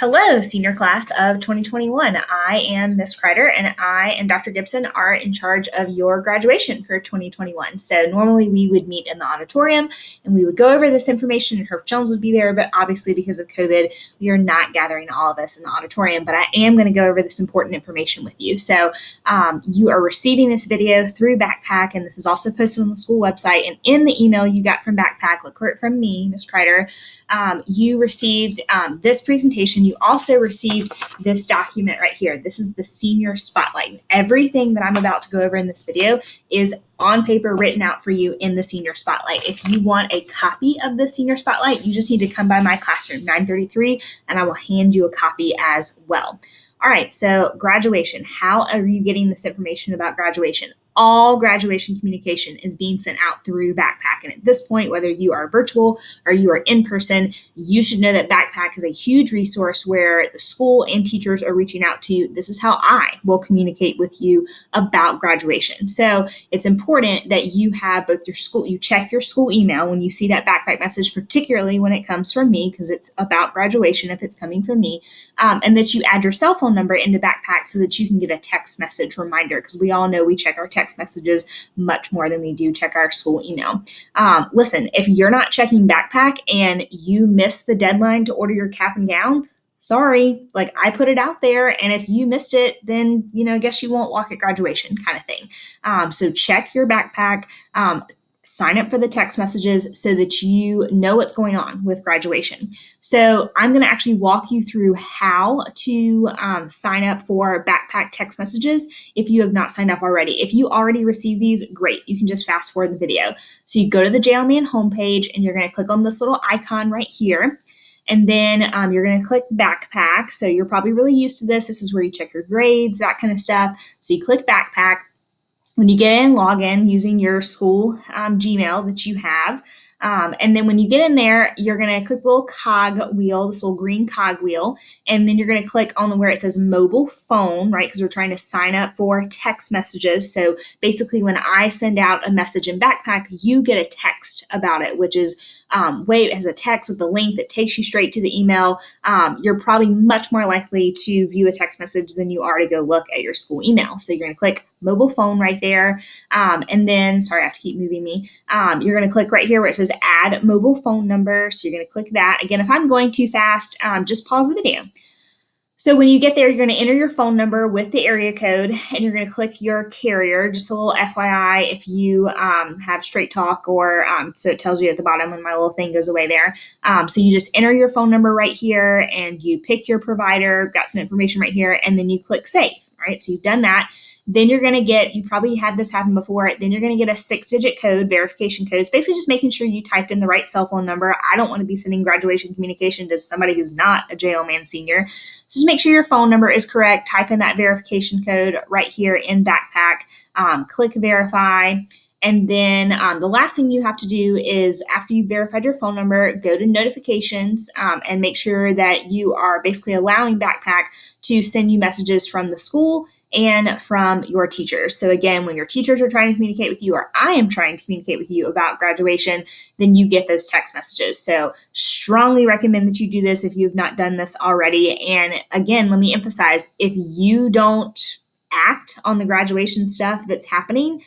Hello, senior class of 2021. I am Miss Kreider, and I and Dr. Gibson are in charge of your graduation for 2021. So normally we would meet in the auditorium and we would go over this information, and Herff Jones would be there, but obviously because of COVID, we are not gathering all of this in the auditorium, but I am going to go over this important information with you. So you are receiving this video through Backpack, and this is also posted on the school website, and in the email you got from Backpack, look for it from me, Miss Kreider, you received this presentation. You also received this document right here. This is the Senior Spotlight. Everything that I'm about to go over in this video is on paper written out for you in the Senior Spotlight. If you want a copy of the Senior Spotlight, you just need to come by my classroom, 933, and I will hand you a copy as well. All right, so graduation. How are you getting this information about graduation? All graduation communication is being sent out through Backpack. And at this point, whether you are virtual or you are in person, you should know that Backpack is a huge resource where the school and teachers are reaching out to you. This is how I will communicate with you about graduation. So it's important that you have both your school, you check your school email when you see that Backpack message, particularly when it comes from me, because it's about graduation if it's coming from me, and that you add your cell phone number into Backpack so that you can get a text message reminder, because we all know we check our text messages much more than we do check our school email. Listen, if you're not checking Backpack and you miss the deadline to order your cap and gown, sorry, like I put it out there, and if you missed it, then I guess you won't walk at graduation, kind of thing. So check your Backpack. Sign up for the text messages so that you know what's going on with graduation. So I'm going to actually walk you through how to sign up for Backpack text messages if you have not signed up already. If you already received these, great. You can just fast forward the video. So you go to the JL Mann homepage and you're going to click on this little icon right here. And then you're going to click Backpack. So you're probably really used to this. This is where you check your grades, that kind of stuff. So you click Backpack. When you get in, log in using your school Gmail that you have. And then when you get in there, you're going to click the little cog wheel, this little green cog wheel, and then you're going to click on where it says mobile phone, right? Because we're trying to sign up for text messages. So basically when I send out a message in Backpack, you get a text about it, which is as a text with a link that takes you straight to the email. You're probably much more likely to view a text message than you are to go look at your school email. So you're going to click mobile phone right there. And then, sorry, I have to keep moving me. You're going to click right here where it says add mobile phone number. So you're going to click that. Again, if I'm going too fast, just pause the video. So when you get there, you're going to enter your phone number with the area code, and you're going to click your carrier. Just a little FYI, if you have Straight Talk, or so it tells you at the bottom when my little thing goes away there. So you just enter your phone number right here, and you pick your provider, got some information right here, and then you click save, right? So you've done that. Then you're going to get, you probably had this happen before, then you're going to get a 6-digit code, verification code. It's basically just making sure you typed in the right cell phone number. I don't want to be sending graduation communication to somebody who's not a JL Mann Senior. So just make sure your phone number is correct. Type in that verification code right here in Backpack. Click verify. And then the last thing you have to do is, after you've verified your phone number, go to notifications and make sure that you are basically allowing Backpack to send you messages from the school and from your teachers. So again, when your teachers are trying to communicate with you, or I am trying to communicate with you about graduation, then you get those text messages. So strongly recommend that you do this if you have not done this already. And again, let me emphasize, if you don't act on the graduation stuff that's happening,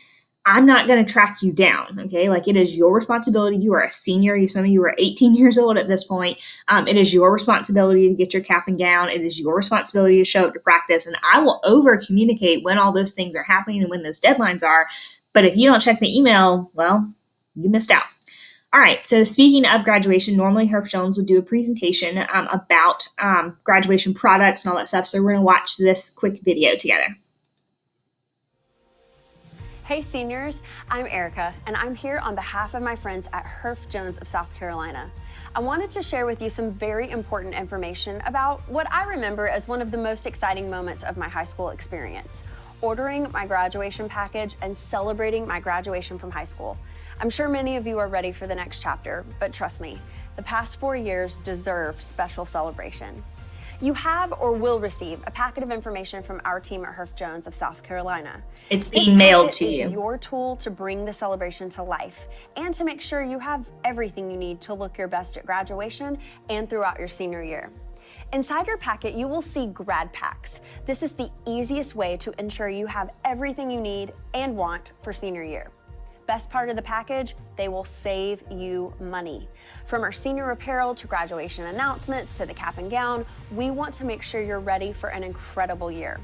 I'm not going to track you down, okay? Like, it is your responsibility. You are a senior. Some of you are 18 years old at this point. It is your responsibility to get your cap and gown. It is your responsibility to show up to practice. And I will over communicate when all those things are happening and when those deadlines are. But if you don't check the email, well, you missed out. All right, so speaking of graduation, normally Herff Jones would do a presentation about graduation products and all that stuff. So we're going to watch this quick video together. Hey seniors, I'm Erica, and I'm here on behalf of my friends at Herff Jones of South Carolina. I wanted to share with you some very important information about what I remember as one of the most exciting moments of my high school experience: ordering my graduation package and celebrating my graduation from high school. I'm sure many of you are ready for the next chapter, but trust me, the past 4 years deserve special celebration. You have or will receive a packet of information from our team at Herff Jones of South Carolina. It's being mailed to you. you. It's your tool to bring the celebration to life and to make sure you have everything you need to look your best at graduation and throughout your senior year. Inside your packet, you will see grad packs. This is the easiest way to ensure you have everything you need and want for senior year. Best part of the package, they will save you money. From our senior apparel to graduation announcements to the cap and gown, we want to make sure you're ready for an incredible year.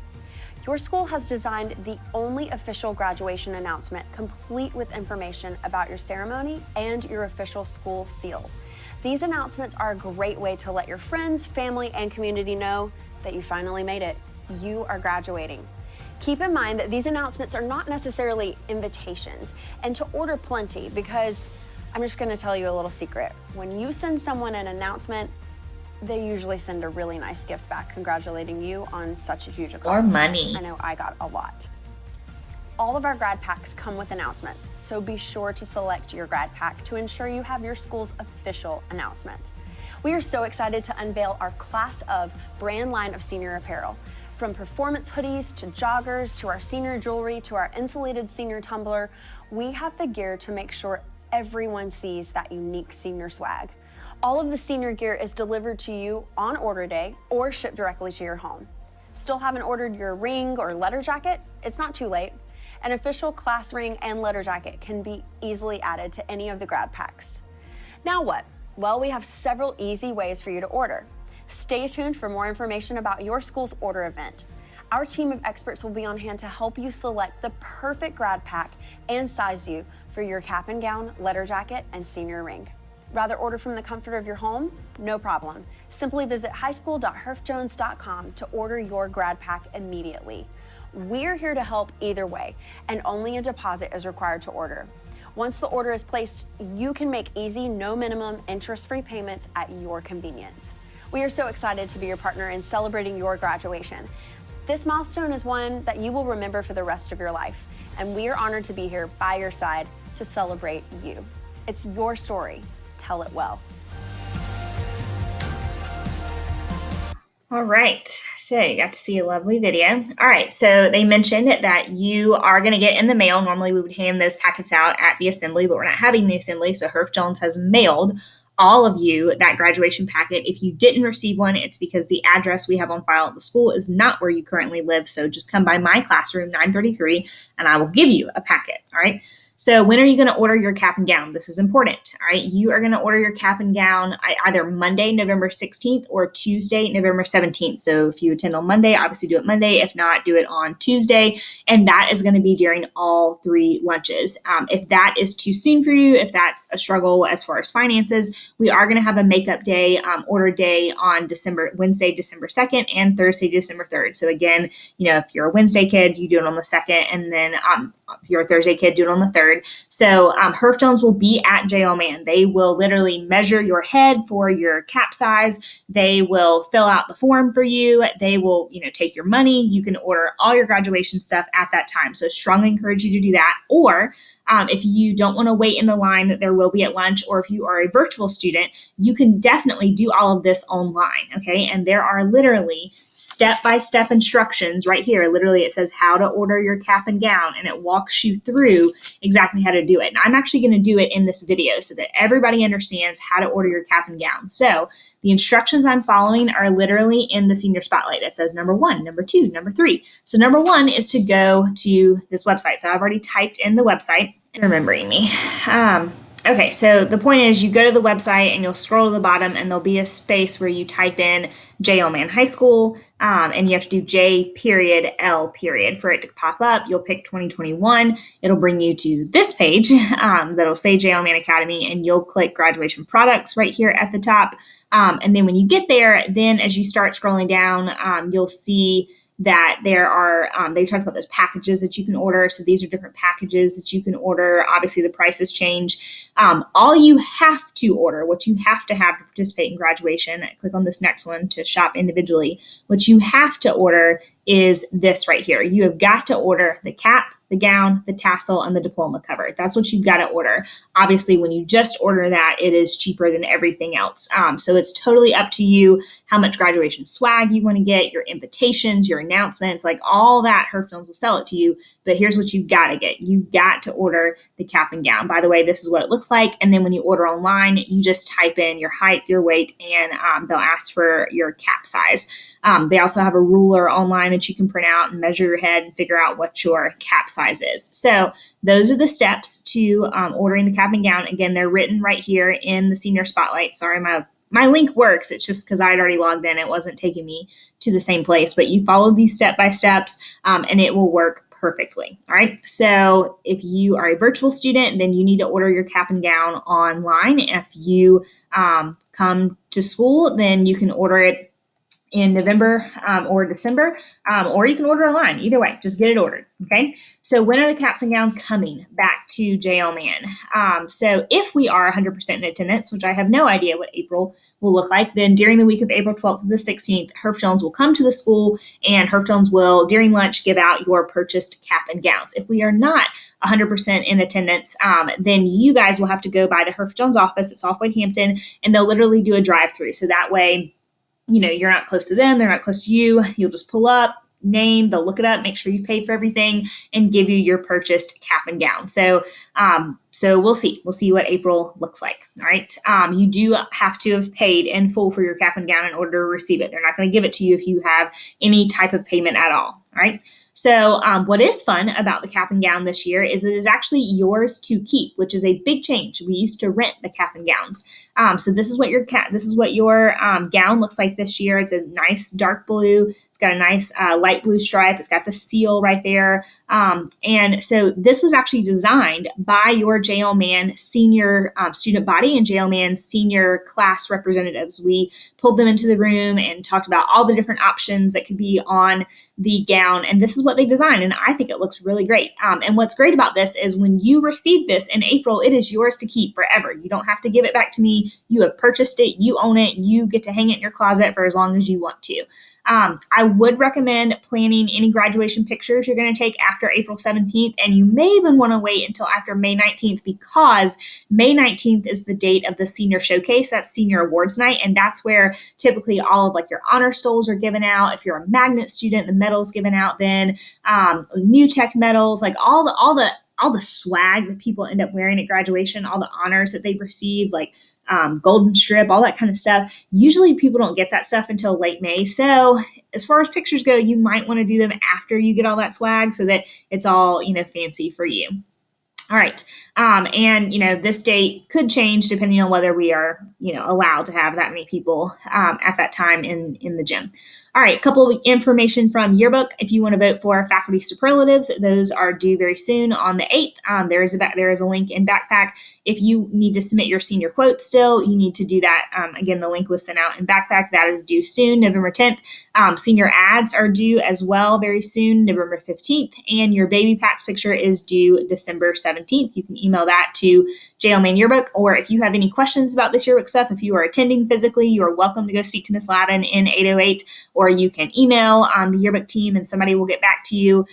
Your school has designed the only official graduation announcement complete with information about your ceremony and your official school seal. These announcements are a great way to let your friends, family, and community know that you finally made it. You are graduating. Keep in mind that these announcements are not necessarily invitations, and to order plenty, because I'm just going to tell you a little secret. When you send someone an announcement, they usually send a really nice gift back congratulating you on such a huge accomplishment. Or money. I know I got a lot. All of our grad packs come with announcements, so be sure to select your grad pack to ensure you have your school's official announcement. We are so excited to unveil our Class of brand line of senior apparel. From performance hoodies to joggers to our senior jewelry to our insulated senior tumbler, we have the gear to make sure everyone sees that unique senior swag. All of the senior gear is delivered to you on order day or shipped directly to your home. Still haven't ordered your ring or letter jacket? It's not too late. An official class ring and letter jacket can be easily added to any of the grad packs. Now what? Well, we have several easy ways for you to order. Stay tuned for more information about your school's order event. Our team of experts will be on hand to help you select the perfect grad pack and size you for your cap and gown, letter jacket, and senior ring. Rather order from the comfort of your home? No problem. Simply visit highschool.herffjones.com to order your grad pack immediately. We're here to help either way, and only a deposit is required to order. Once the order is placed, you can make easy, no minimum, interest-free payments at your convenience. We are so excited to be your partner in celebrating your graduation. This milestone is one that you will remember for the rest of your life, and we are honored to be here by your side to celebrate you. It's your story. Tell it well. All right, so you got to see a lovely video. All right, so they mentioned that you are going to get in the mail. Normally we would hand those packets out at the assembly, but we're not having the assembly, so Herff Jones has mailed all of you that graduation packet. If you didn't receive one, it's because the address we have on file at the school is not where you currently live, so just come by my classroom, 933, and I will give you a packet, all right? So when are you going to order your cap and gown? This is important, all right? You are going to order your cap and gown either Monday, November 16th or Tuesday, November 17th. So if you attend on Monday, obviously do it Monday. If not, do it on Tuesday. And that is going to be during all 3 lunches. If that is too soon for you, if that's a struggle as far as finances, we are going to have a makeup day, order day on Wednesday, December 2nd and Thursday, December 3rd. So again, if you're a Wednesday kid, you do it on the 2nd, and then if you're a Thursday kid, do it on the 3rd. So Herff Jones will be at JL Mann. They will literally measure your head for your cap size. They will fill out the form for you. They will, take your money. You can order all your graduation stuff at that time. So strongly encourage you to do that. Or if you don't want to wait in the line that there will be at lunch, or if you are a virtual student, you can definitely do all of this online, okay? And there are literally step-by-step instructions right here. Literally, it says how to order your cap and gown, and it walks you through exactly how to do it. And I'm actually going to do it in this video so that everybody understands how to order your cap and gown. So the instructions I'm following are literally in the senior spotlight. It says number 1, number 2, number 3. So number 1 is to go to this website. So I've already typed in the website. Remembering me. Okay, so the point is you go to the website and you'll scroll to the bottom and there'll be a space where you type in JL Mann High School, and you have to do J.L. for it to pop up. You'll pick 2021. It'll bring you to this page that'll say JL Mann Academy, and you'll click graduation products right here at the top. And then when you get there, then as you start scrolling down, you'll see that there are, they talked about those packages that you can order. So these are different packages that you can order. Obviously the prices change. All you have to order, what you have to have to participate in graduation, click on this next one to shop individually. What you have to order is this right here. You have got to order the cap, the gown, the tassel, and the diploma cover. That's what you've got to order. Obviously, when you just order that, it is cheaper than everything else. So it's totally up to you how much graduation swag you want to get, your invitations, your announcements, like all that. Herff Jones will sell it to you. But here's what you've got to get. You've got to order the cap and gown. By the way, this is what it looks like. And then when you order online, you just type in your height, your weight, and they'll ask for your cap size. They also have a ruler online that you can print out and measure your head and figure out what your cap size is. So those are the steps to ordering the cap and gown. Again, they're written right here in the senior spotlight. Sorry, my link works. It's just because I had already logged in. It wasn't taking me to the same place, but you follow these step by steps and it will work perfectly. All right. So if you are a virtual student, then you need to order your cap and gown online. If you come to school, then you can order it in November or December, or you can order online. Either way, just get it ordered. Okay. So when are the caps and gowns coming back to JL Mann? So if we are 100% in attendance, which I have no idea what April will look like, then during the week of April 12th to the 16th, Herff Jones will come to the school and Herff Jones will, during lunch, give out your purchased cap and gowns. If we are not 100% in attendance, then you guys will have to go by the Herff Jones office. It's off Wade Hampton, and they'll literally do a drive-through. So that way, you're not close to them, they're not close to you. You'll just pull up, name, they'll look it up, make sure you've paid for everything, and give you your purchased cap and gown. So we'll see what April looks like. All right. You do have to have paid in full for your cap and gown in order to receive it. They're not going to give it to you if you have any type of payment at all. All right. So what is fun about the cap and gown this year is it is actually yours to keep, which is a big change. We used to rent the cap and gowns. So this is what your gown looks like this year. It's a nice dark blue. It's got a nice light blue stripe. It's got the seal right there. And so this was actually designed by your JL Mann senior student body and JL Mann senior class representatives. We pulled them into the room and talked about all the different options that could be on the gown. And this is what they designed. And I think it looks really great. And what's great about this is when you receive this in April, it is yours to keep forever. You don't have to give it back to me. You have purchased it. You own it. You get to hang it in your closet for as long as you want to. I would recommend planning any graduation pictures you're going to take after April 17th, and you may even want to wait until after May 19th because May 19th is the date of the senior showcase. That's senior awards night, and that's where typically all of like your honor stoles are given out. If you're a magnet student, the medals given out then, new tech medals, like all the swag that people end up wearing at graduation, all the honors that they've received, like golden strip, all that kind of stuff. Usually people don't get that stuff until late May. So as far as pictures go, you might want to do them after you get all that swag so that it's all, fancy for you. All right. And, this date could change depending on whether we are, allowed to have that many people at that time in the gym. All right. A couple of information from Yearbook. If you want to vote for faculty superlatives, those are due very soon on the 8th. There is a link in Backpack. If you need to submit your senior quote still, you need to do that. Again, the link was sent out in Backpack. That is due soon, November 10th. Senior ads are due as well very soon, November 15th. And your baby Pats picture is due December 17th. You can email that to JL Mann Yearbook, or if you have any questions about this yearbook stuff, if you are attending physically, you are welcome to go speak to Miss Lavin in 808, or you can email the yearbook team and somebody will get back to you.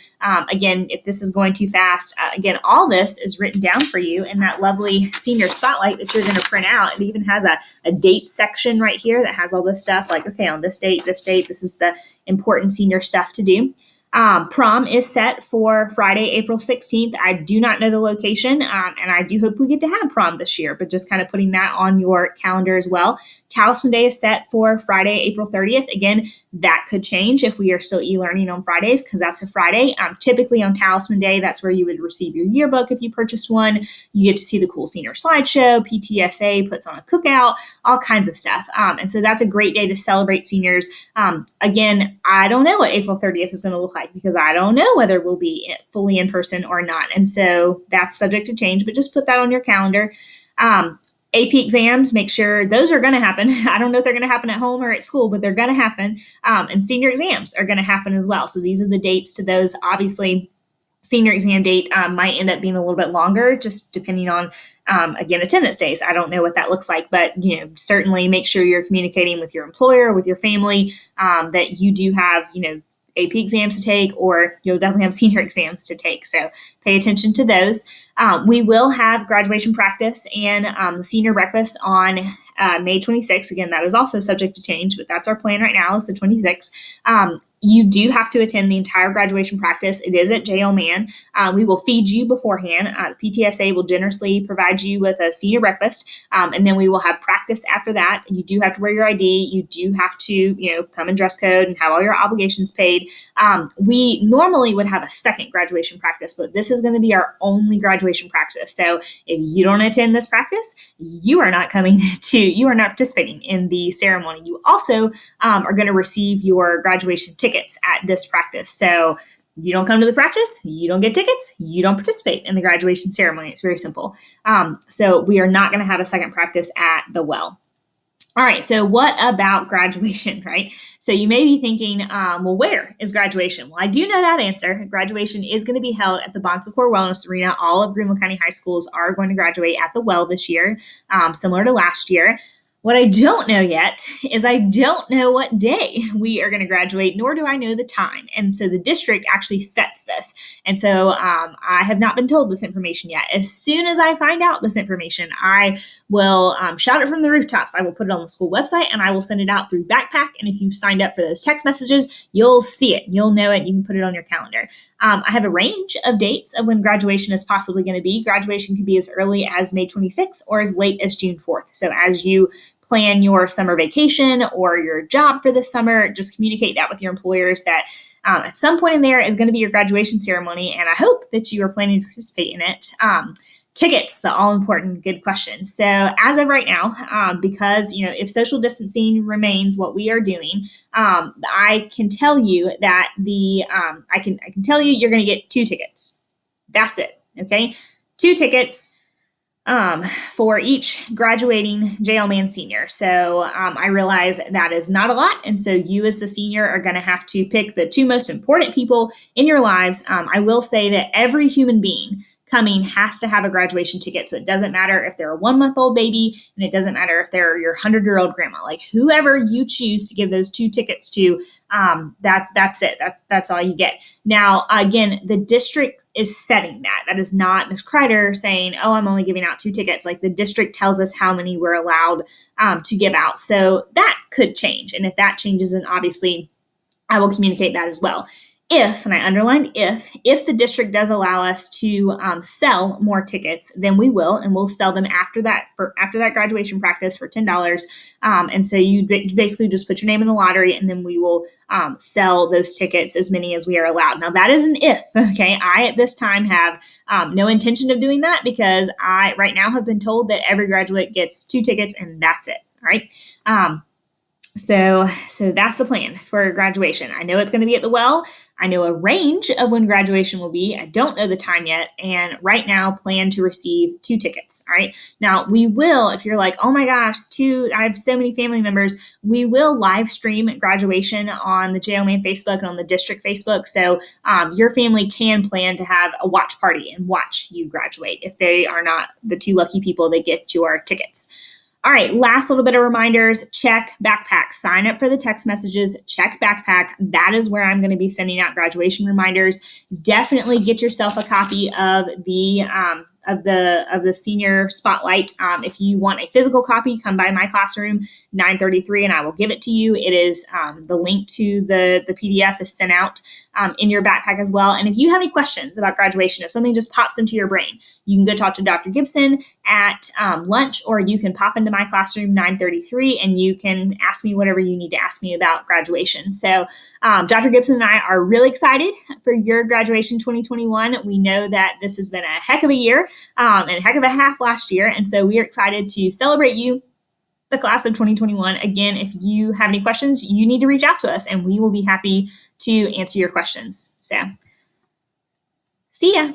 Again, if this is going too fast, again, all this is written down for you in that lovely senior spotlight that you're going to print out. It even has a date section right here that has all this stuff like, okay, on this date, this is the important senior stuff to do. Prom is set for Friday, April 16th. I do not know the location, and I do hope we get to have prom this year, but just kind of putting that on your calendar as well. Talisman Day is set for Friday, April 30th. Again, that could change if we are still e-learning on Fridays because that's a Friday. Typically on Talisman Day, that's where you would receive your yearbook if you purchased one. You get to see the cool senior slideshow. PTSA puts on a cookout, all kinds of stuff. And so that's a great day to celebrate seniors. Again, I don't know what April 30th is going to look like because I don't know whether we'll be fully in person or not. And so that's subject to change, but just put that on your calendar. AP exams, make sure those are going to happen. I don't know if they're going to happen at home or at school, but they're going to happen. And senior exams are going to happen as well. So these are the dates to those. Obviously, senior exam date might end up being a little bit longer, just depending on, again, attendance days. I don't know what that looks like, but certainly make sure you're communicating with your employer, with your family, that you do have, AP exams to take, or you'll definitely have senior exams to take. So pay attention to those. We will have graduation practice and the senior breakfast on May 26th. Again, that is also subject to change, but that's our plan right now, is the 26th. You do have to attend the entire graduation practice. It is at JL Mann. We will feed you beforehand. The PTSA will generously provide you with a senior breakfast, and then we will have practice after that. You do have to wear your ID. You do have to, come in dress code and have all your obligations paid. We normally would have a second graduation practice, but this is going to be our only graduation practice. So if you don't attend this practice, you are not participating in the ceremony. You also are going to receive your graduation tickets at this practice. So you don't come to the practice, you don't get tickets, you don't participate in the graduation ceremony. It's very simple. So we are not going to have a second practice at the well. All right, so what about graduation, right? So you may be thinking, well, where is graduation? Well, I do know that answer. Graduation is going to be held at the Bon Secours Wellness Arena. All of Greenville County high schools are going to graduate at the well this year, similar to last year. What I don't know yet is I don't know what day we are going to graduate, nor do I know the time. And so the district actually sets this. And so I have not been told this information yet. As soon as I find out this information, I will shout it from the rooftops. I will put it on the school website and I will send it out through Backpack. And if you signed up for those text messages, you'll see it. You'll know it. You can put it on your calendar. I have a range of dates of when graduation is possibly going to be. Graduation could be as early as May 26th or as late as June 4th. So as you plan your summer vacation or your job for this summer, just communicate that with your employers that at some point in there is going to be your graduation ceremony. And I hope that you are planning to participate in it. Tickets, the all important, good question. So as of right now, because if social distancing remains what we are doing, I can tell you that I can tell you you're going to get 2 tickets. That's it. Okay, 2 tickets for each graduating JL Mann senior. So I realize that is not a lot. And so you as the senior are going to have to pick the 2 most important people in your lives. I will say that every human being coming has to have a graduation ticket. So it doesn't matter if they're a 1-month-old baby, and it doesn't matter if they're your 100-year-old grandma. Like whoever you choose to give those 2 tickets to, that's it. That's all you get. Now, again, the district is setting that. That is not Ms. Kreider saying, oh, I'm only giving out 2 tickets. Like the district tells us how many we're allowed to give out. So that could change. And if that changes, then obviously I will communicate that as well. If, and I underlined if the district does allow us to sell more tickets, then we will, and we'll sell them after that graduation practice for $10. And so you basically just put your name in the lottery, and then we will sell those tickets, as many as we are allowed. Now that is an if. Okay, I at this time have no intention of doing that because I right now have been told that every graduate gets 2 tickets, and that's it. All right. So that's the plan for graduation. I know it's going to be at the well. I know a range of when graduation will be. I don't know the time yet. And right now plan to receive 2 tickets. All right. Now we will, if you're like, oh my gosh, I have so many family members, we will live stream graduation on the JL Mann Facebook and on the district Facebook. So your family can plan to have a watch party and watch you graduate if they are not the 2 lucky people that get your tickets. All right, last little bit of reminders, check Backpack. Sign up for the text messages, check Backpack. That is where I'm going to be sending out graduation reminders. Definitely get yourself a copy of the senior spotlight. If you want a physical copy, come by my classroom, 933, and I will give it to you. It is the link to the PDF is sent out in your backpack as well. And if you have any questions about graduation, if something just pops into your brain, you can go talk to Dr. Gibson at lunch, or you can pop into my classroom, 933, and you can ask me whatever you need to ask me about graduation. So Dr. Gibson and I are really excited for your graduation 2021. We know that this has been a heck of a year and a heck of a half last year. And so we are excited to celebrate you, the class of 2021. Again, if you have any questions, you need to reach out to us and we will be happy to answer your questions. So see ya.